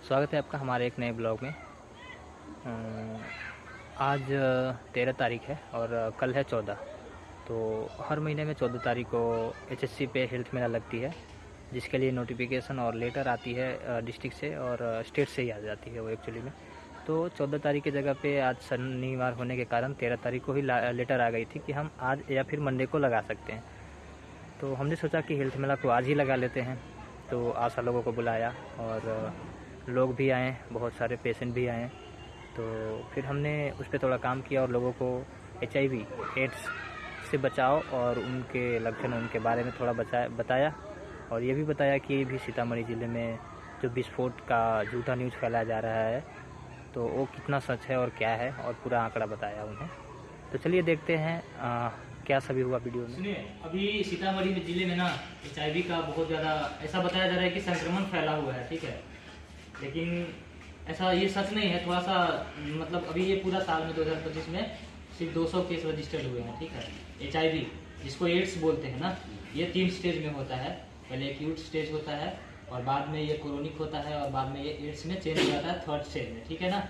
स्वागत है आपका हमारे एक नए ब्लॉग में। आज 13 तारीख है और कल है 14। तो हर महीने में 14 तारीख को HSC पे हेल्थ मेला लगती है, जिसके लिए नोटिफिकेशन और लेटर आती है डिस्ट्रिक्ट से और स्टेट से ही आ जाती है वो एक्चुअली में। तो 14 तारीख की जगह पे आज शनिवार होने के कारण 13 तारीख को ही लेटर आ गई थी कि हम आज या फिर मंडे को लगा सकते हैं। तो हमने सोचा कि हेल्थ मेला को आज ही लगा लेते हैं। तो आशा लोगों को बुलाया और लोग भी आए, बहुत सारे पेशेंट भी आए। तो फिर हमने उस पर थोड़ा काम किया और लोगों को HIV एड्स से बचाव और उनके लक्षण उनके बारे में थोड़ा बताया और ये भी बताया कि भी सीतामढ़ी ज़िले में जो विस्फोट का झूठा न्यूज़ फैलाया जा रहा है तो वो कितना सच है और क्या है, और पूरा आंकड़ा बताया उन्हें। तो चलिए देखते हैं क्या सभी हुआ वीडियो में। सुनिए, अभी सीतामढ़ी में ज़िले में ना HIV का बहुत ज़्यादा ऐसा बताया जा रहा है कि संक्रमण फैला हुआ है, ठीक है। लेकिन ऐसा ये सच नहीं है, थोड़ा सा मतलब अभी ये पूरा साल में 2025 में सिर्फ 200 केस रजिस्टर्ड हुए हैं, ठीक है। HIV जिसको एड्स बोलते हैं ना, ये 3 स्टेज में होता है। पहले एक्यूट स्टेज होता है और बाद में ये क्रोनिक होता है और बाद में ये एड्स में चेंज हो जाता है 3rd स्टेज में, ठीक है ना।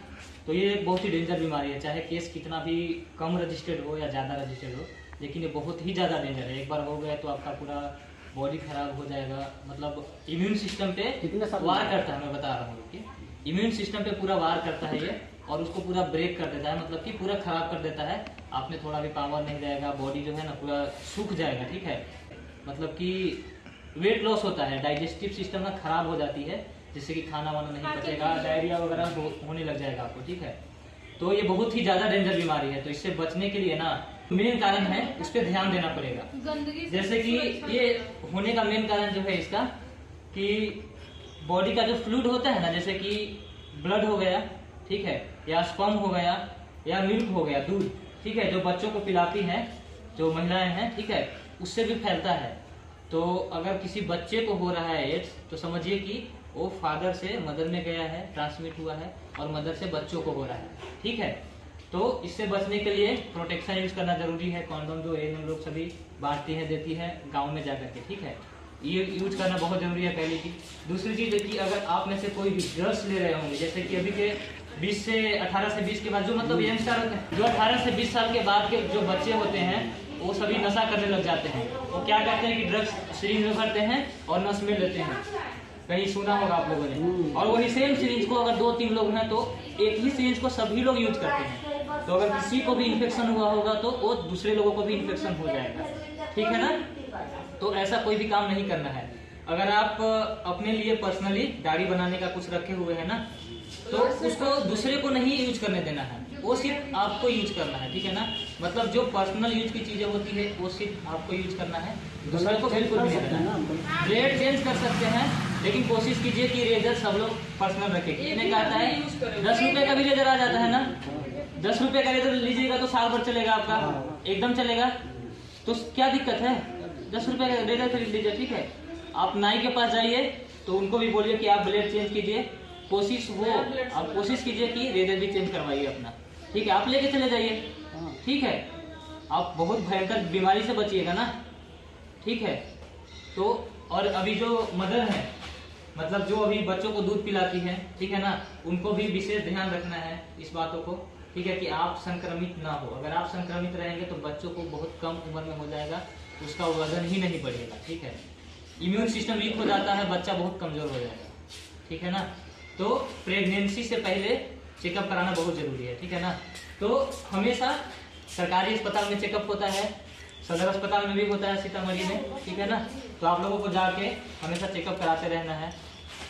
तो ये एक बहुत ही डेंजर बीमारी है, चाहे केस कितना भी कम रजिस्टर्ड हो या ज़्यादा रजिस्टर्ड हो, लेकिन ये बहुत ही ज़्यादा डेंजर है। एक बार हो गया तो आपका पूरा बॉडी खराब हो जाएगा, मतलब इम्यून सिस्टम पे वार करता है। मैं बता रहा हूँ कि इम्यून सिस्टम पे पूरा वार करता है ये, और उसको पूरा ब्रेक कर देता है, मतलब कि पूरा खराब कर देता है। आप में थोड़ा भी पावर नहीं रहेगा, बॉडी जो है ना पूरा सूख जाएगा, ठीक है। मतलब कि वेट लॉस होता है, डाइजेस्टिव सिस्टम ना खराब हो जाती है, जिससे कि खाना वाना नहीं पचेगा, डायरिया वगैरह होने लग जाएगा आपको, ठीक है। तो ये बहुत ही ज़्यादा डेंजर बीमारी है। तो इससे बचने के लिए ना मेन कारण है, उस पर ध्यान देना पड़ेगा। जैसे कि ये होने का मेन कारण जो है इसका कि बॉडी का जो फ्लूइड होता है ना, जैसे कि ब्लड हो गया, ठीक है, या स्पर्म हो गया या मिल्क हो गया, दूध, ठीक है, जो बच्चों को पिलाती हैं जो महिलाएं हैं, ठीक है, उससे भी फैलता है। तो अगर किसी बच्चे को हो रहा है एड्स, तो समझिए कि वो फादर से मदर में गया है, ट्रांसमिट हुआ है, और मदर से बच्चों को हो रहा है, ठीक है। तो इससे बचने के लिए प्रोटेक्शन यूज करना जरूरी है। कॉन्डोम जो ANM लोग सभी बांटती है, देती है गाँव में जाकर के, ठीक है, ये यूज करना बहुत जरूरी है, पहली चीज। दूसरी चीज है कि अगर आप में से कोई भी ड्रग्स ले रहे होंगे, जैसे कि अभी के 18 से 20 के बाद जो मतलब यंगस्टर जो 18 से 20 साल के बाद के जो बच्चे होते हैं, वो सभी नशा करने लग जाते हैं। वो क्या करते हैं कि ड्रग्स सिरिंज में भरते हैं और नस में लेते हैं, कहीं सुना होगा आप लोगों ने। और वही सेम सिरिंज को अगर 2-3 लोग हैं तो एक ही सिरिंज को सभी लोग यूज करते हैं। तो अगर किसी को भी इन्फेक्शन हुआ होगा तो वो दूसरे लोगों को भी इन्फेक्शन हो जाएगा, ठीक है ना। तो ऐसा कोई भी काम नहीं करना है। अगर आप अपने लिए पर्सनली दाढ़ी बनाने का कुछ रखे हुए हैं ना, तो उसको दूसरे को नहीं यूज करने देना है, वो सिर्फ आपको यूज करना है, ठीक है ना। मतलब जो पर्सनल यूज की चीजें होती है वो सिर्फ आपको यूज करना है, दूसरे को बिल्कुल नहीं करना है। ब्लेड चेंज कर सकते हैं, लेकिन कोशिश कीजिए कि रेजर सब लोग पर्सनल रखें। कितने का आता है? 10 रुपए का भी रेजर आ जाता है ना। 10 रुपए का रेजर लीजिएगा तो साल भर चलेगा आपका, एकदम चलेगा। तो क्या दिक्कत है? 10 रुपए का रेजर खरीद लीजिए, ठीक है। आप नाई के पास जाइए तो उनको भी बोलिए कि आप ब्लेड चेंज कीजिए। आप कोशिश कीजिए कि रेजर भी चेंज करवाइए अपना, ठीक है। आप लेके चले जाइए, ठीक है। आप बहुत भयंकर बीमारी से बचिएगा ना, ठीक है। तो और अभी जो मदर है, मतलब जो अभी बच्चों को दूध पिलाती है, ठीक है ना, उनको भी विशेष ध्यान रखना है इस बातों को, ठीक है, कि आप संक्रमित ना हो। अगर आप संक्रमित रहेंगे तो बच्चों को बहुत कम उम्र में हो जाएगा, उसका वजन ही नहीं बढ़ेगा, ठीक है। इम्यून सिस्टम वीक हो जाता है, बच्चा बहुत कमजोर हो जाएगा, ठीक है ना। तो प्रेगनेंसी से पहले चेकअप कराना बहुत जरूरी है, ठीक है ना। तो हमेशा सरकारी अस्पताल में चेकअप होता है, सदर अस्पताल में भी होता है सीतामढ़ी में, ठीक है ना। तो आप लोगों को जाके हमेशा चेकअप कराते रहना है।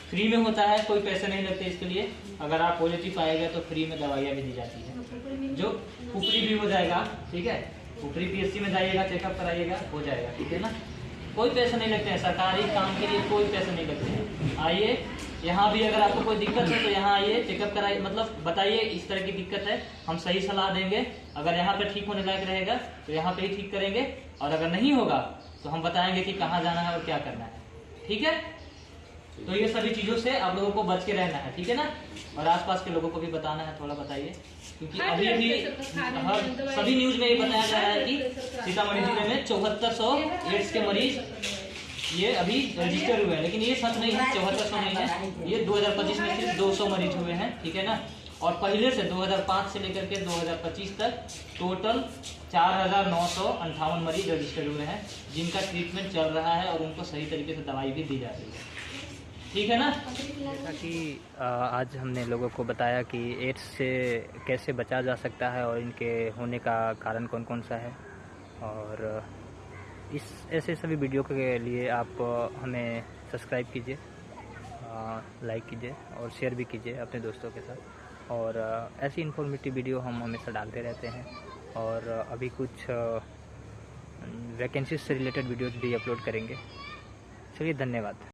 फ्री में होता है, कोई पैसे नहीं लगते इसके लिए। अगर आप पॉजिटिव पाएगा तो फ्री में दवाइयाँ भी दी जाती है, जो ऊपरी भी हो जाएगा, ठीक है। ऊपरी PSC में जाइएगा, चेकअप कराइएगा, हो जाएगा, ठीक है ना। कोई पैसे नहीं लगते हैं, सरकारी काम के लिए कोई पैसे नहीं लगते हैं। आइए यहाँ भी, अगर आपको कोई दिक्कत है तो यहाँ आइए, चेकअप कराइए, मतलब बताइए इस तरह की दिक्कत है, हम सही सलाह देंगे। अगर यहाँ पे ठीक होने लायक रहेगा तो यहाँ पे ही ठीक करेंगे, और अगर नहीं होगा तो हम बताएंगे कि कहाँ जाना है और क्या करना है, ठीक है। तो ये सभी चीजों से आप लोगों को बच के रहना है, ठीक है ना। और आसपास के लोगों को भी बताना है, थोड़ा बताइए, क्योंकि अभी भी सभी न्यूज में ये बताया जा रहा है कि सीतामढ़ी जिले में 7400 एड्स के मरीज ये अभी रजिस्टर हुए हैं, लेकिन ये सच नहीं है, 7400 नहीं है, ये 2025 में सिर्फ 200 मरीज हुए हैं, ठीक है ना। और पहले से 2005 से लेकर के 2025 तक टोटल 4958 मरीज रजिस्टर हुए हैं, जिनका ट्रीटमेंट चल रहा है और उनको सही तरीके से दवाई भी दी जा रही है, ठीक है ना। जैसा कि आज हमने लोगों को बताया कि एड्स से कैसे बचा जा सकता है और इनके होने का कारण कौन कौन सा है, और इस ऐसे सभी वीडियो के लिए आप हमें सब्सक्राइब कीजिए, लाइक कीजिए और शेयर भी कीजिए अपने दोस्तों के साथ। और ऐसी इन्फॉर्मेटिव वीडियो हम हमेशा डालते रहते हैं, और अभी कुछ वैकेंसीज से रिलेटेड वीडियोज़ भी अपलोड करेंगे। चलिए, धन्यवाद।